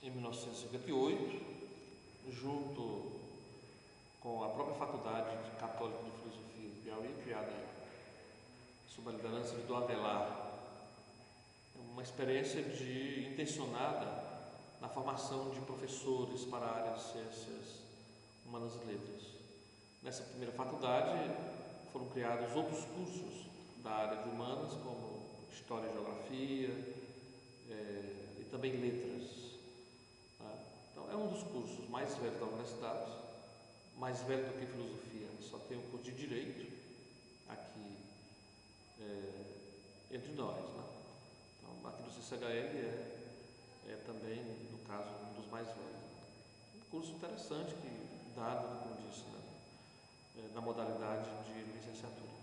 em 1958, junto com a própria Faculdade Católica de Filosofia do Piauí, criada sob a liderança de Dom Avelar, uma experiência intencionada na formação de professores para a área de ciências humanas e letras. Nessa primeira faculdade foram criados outros cursos da área de humanas, como História e Geografia e também Letras. Então, é um dos cursos mais velhos da universidade, mais velho do que Filosofia. Só tem o curso de Direito aqui entre nós, né? Então, aqui no CCHL é também, no caso, um dos mais velhos. Um curso interessante que, dado, como disse, né, na modalidade de licenciatura.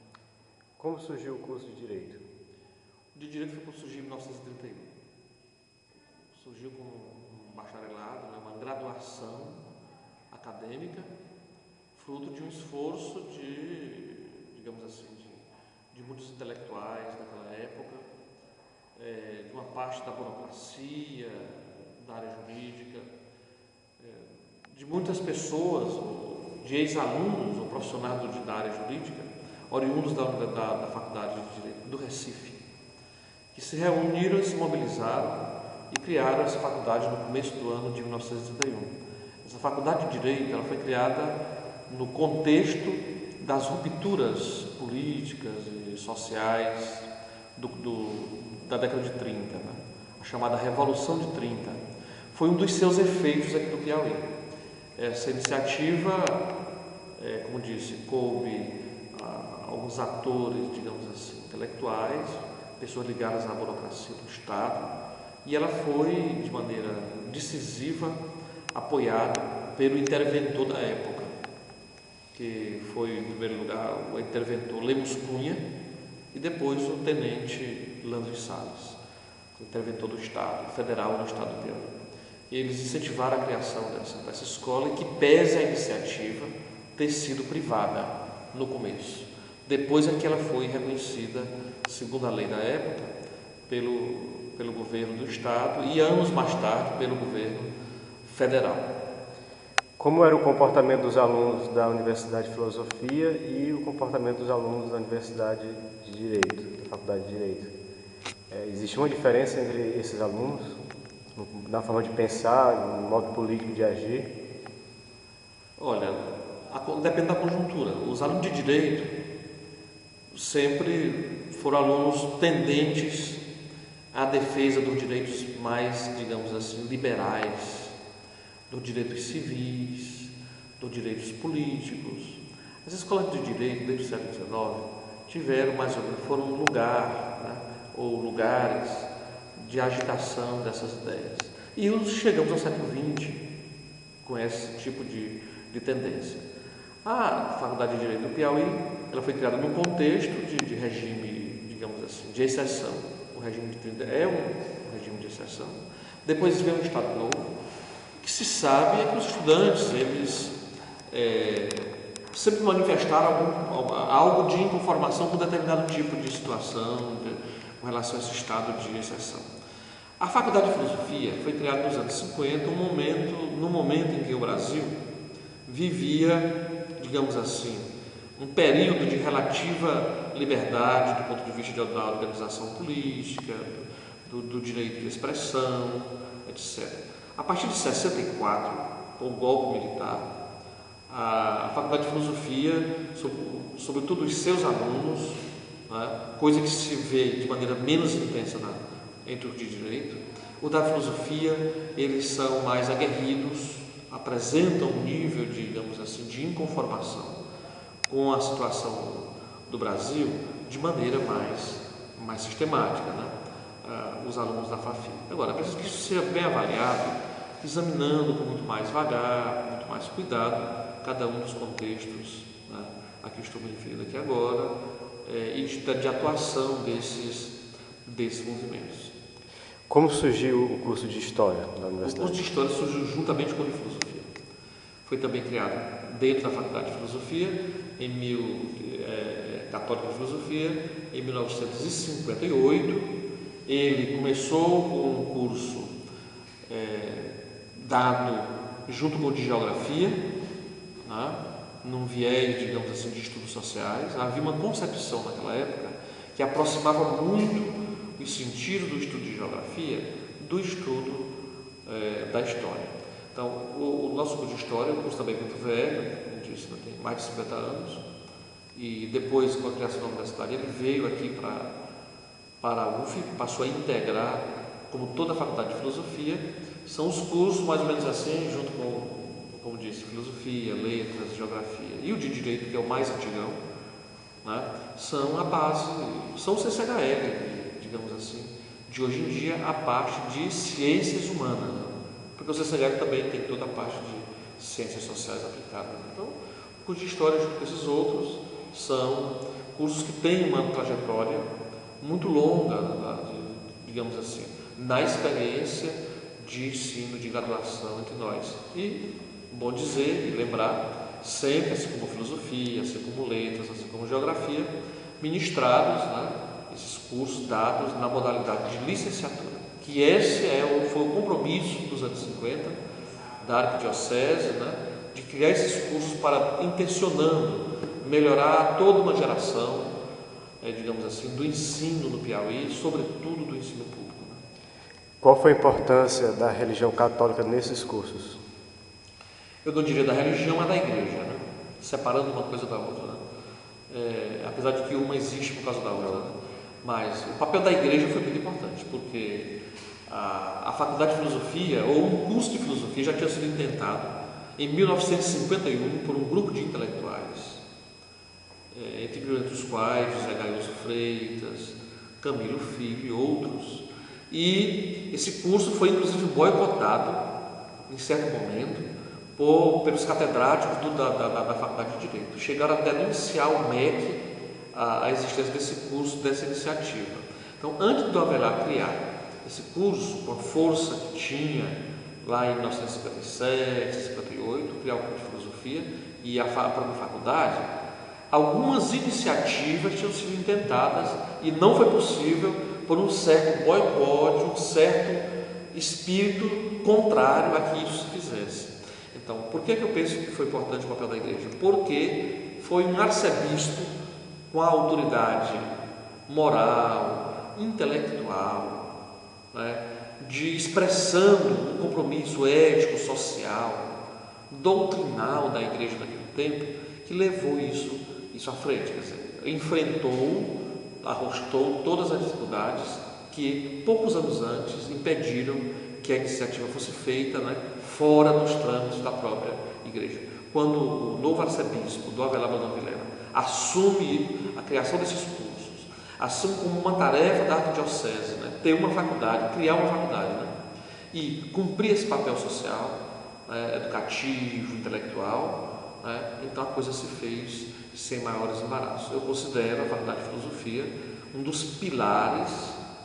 Como surgiu o curso de Direito? O de Direito surgiu em 1931. Surgiu como um bacharelado, né, uma graduação acadêmica, fruto de um esforço digamos assim, de muitos intelectuais daquela época, de uma parte da burocracia, da área jurídica, de muitas pessoas, de ex-alunos ou profissionais da área jurídica, oriundos da Faculdade de Direito do Recife, que se reuniram e se mobilizaram e criaram essa faculdade no começo do ano de 1931. Essa Faculdade de Direito ela foi criada no contexto das rupturas políticas e sociais da década de 30, né? A chamada Revolução de 30. Foi um dos seus efeitos aqui no Piauí. Essa iniciativa, como disse, coube a alguns atores, digamos assim, intelectuais, pessoas ligadas à burocracia do Estado, e ela foi, de maneira decisiva, apoiada pelo interventor da época, que foi, em primeiro lugar, o interventor Lemos Cunha e depois o tenente Landry Salles, o interventor do Estado, federal no Estado do Piauí. Eles incentivaram a criação dessa escola, e que pese a iniciativa ter sido privada no começo. Depois é que ela foi reconhecida, segundo a lei da época, pelo governo do Estado e anos mais tarde pelo governo federal. Como era o comportamento dos alunos da Universidade de Filosofia e o comportamento dos alunos da Universidade de Direito, da Faculdade de Direito? Existe uma diferença entre esses alunos na forma de pensar, no modo político de agir? Olha, depende da conjuntura. Os alunos de Direito sempre foram alunos tendentes à defesa dos direitos mais, digamos assim, liberais, dos direitos civis, dos direitos políticos. As escolas de direito, desde o século XIX, foram um lugar, né, ou lugares de agitação dessas ideias. E chegamos ao século XX com esse tipo de tendência. A Faculdade de Direito do Piauí ela foi criada num contexto de regime, digamos assim, de exceção. O regime de 30 é um regime de exceção. Depois veio um Estado Novo. O que se sabe é que os estudantes, eles sempre manifestaram algo de inconformação com determinado tipo de situação, com relação a esse estado de exceção. A Faculdade de Filosofia foi criada nos anos 50, no momento em que o Brasil vivia, digamos assim, um período de relativa liberdade do ponto de vista da organização política, do direito de expressão, etc. A partir de 64, com o golpe militar, a Faculdade de Filosofia, sobretudo os seus alunos, né, coisa que se vê de maneira menos intensa entre os de Direito, o da Filosofia, eles são mais aguerridos, apresentam um nível, digamos assim, de inconformação com a situação do Brasil de maneira mais sistemática, né? Os alunos da FAFI. Agora, é preciso que isso seja bem avaliado, examinando com muito mais vagar, muito mais cuidado, cada um dos contextos, né, a que eu estou me referindo aqui agora, e de atuação desses movimentos. Como surgiu o curso de História da Universidade? O curso de História surgiu juntamente com o de Filosofia. Foi também criado dentro da Faculdade de Filosofia, Católica de Filosofia, em 1958. Ele começou com um curso dado junto com o de geografia, né, num viés, digamos assim, de estudos sociais. Havia uma concepção naquela época que aproximava muito o sentido do estudo de geografia do estudo da história. Então, o nosso curso de história é um curso também muito velho, como disse, tem mais de 50 anos, e depois, com a criação da universidade, ele veio aqui para a UF, passou a integrar, como toda a faculdade de filosofia. São os cursos mais ou menos assim, junto com, como disse, filosofia, letras, geografia, e o de direito, que é o mais antigão, né, são a base, são o CCHR, digamos assim, de hoje em dia, a parte de ciências humanas, né? Porque o CCHR também tem toda a parte de ciências sociais aplicadas. Então, o curso de história, junto com esses outros, são cursos que têm uma trajetória muito longa, digamos assim, na experiência de ensino, de graduação entre nós. E, bom dizer e lembrar, sempre, assim como filosofia, assim como letras, assim como geografia, ministrados, né, esses cursos dados na modalidade de licenciatura, que esse foi o compromisso dos anos 50 da Arquidiocese, né, de criar esses cursos para, intencionando melhorar toda uma geração, digamos assim, do ensino no Piauí, sobretudo do ensino público. Né? Qual foi a importância da religião católica nesses cursos? Eu não diria da religião, mas da igreja, né? Separando uma coisa da outra. Né? Apesar de que uma existe por causa da outra. Né? Mas o papel da igreja foi muito importante, porque a faculdade de filosofia, ou um curso de filosofia, já tinha sido intentado em 1951 por um grupo de intelectuais, entre os quais José Gaioso Freitas, Camilo Filho e outros. E esse curso foi inclusive boicotado em certo momento pelos catedráticos da Faculdade de Direito. Chegaram até a denunciar o MEC a existência desse curso, dessa iniciativa. Então, antes do Avelar criar esse curso, com a força que tinha lá em 1957, 58, criar o curso de filosofia e a própria faculdade, algumas iniciativas tinham sido intentadas e não foi possível por um certo boicote, um certo espírito contrário a que isso se fizesse. Então, por que eu penso que foi importante o papel da igreja? Porque foi um arcebispo com a autoridade moral, intelectual, né, de expressando um compromisso ético, social, doutrinal da igreja naquele tempo, que levou isso à frente. Quer dizer, enfrentou, arrostou todas as dificuldades que poucos anos antes impediram que a iniciativa fosse feita, né, fora dos trâmites da própria igreja. Quando o novo arcebispo do Avelar Brandão Vilela assume a criação desses cursos, assume como uma tarefa da arquidiocese, né, ter uma faculdade, criar uma faculdade, né, e cumprir esse papel social, educativo, intelectual, né, então a coisa se fez sem maiores embaraços. Eu considero a Faculdade de Filosofia um dos pilares,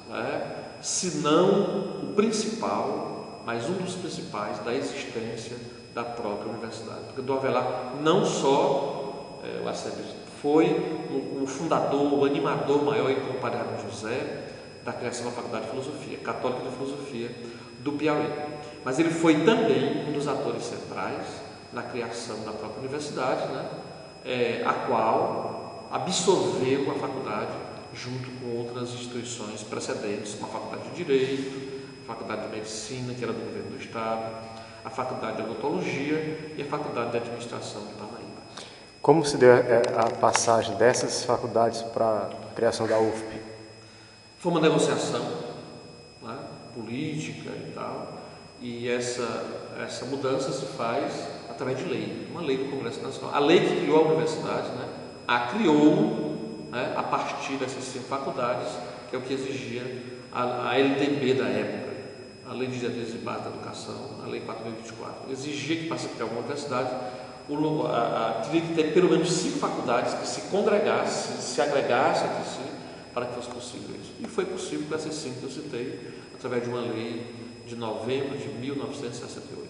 né, se não o principal, mas um dos principais da existência da própria universidade. Porque do Avelar, não só o arcebispo foi o fundador, o animador maior e comparável com José da criação da Faculdade de Filosofia, Católica de Filosofia do Piauí, mas ele foi também um dos atores centrais na criação da própria universidade, né, a qual absorveu a faculdade junto com outras instituições precedentes, como a Faculdade de Direito, a Faculdade de Medicina, que era do governo do Estado, a Faculdade de Odontologia e a Faculdade de Administração de Parnaíba. Como se deu a passagem dessas faculdades para a criação da UFP? Foi uma negociação, né, política e tal, e essa mudança se faz através de lei, uma lei do Congresso Nacional. A lei que criou a universidade, né, a criou, né, a partir dessas 5 faculdades, que é o que exigia a LDB da época, a Lei de Diretrizes e Bases da Educação, a Lei 4.024, exigia que para se criar uma universidade, teria que ter pelo menos 5 faculdades que se congregassem, se agregassem entre si, para que fosse possível isso. E foi possível com essas 5 que eu citei, através de uma lei de novembro de 1968.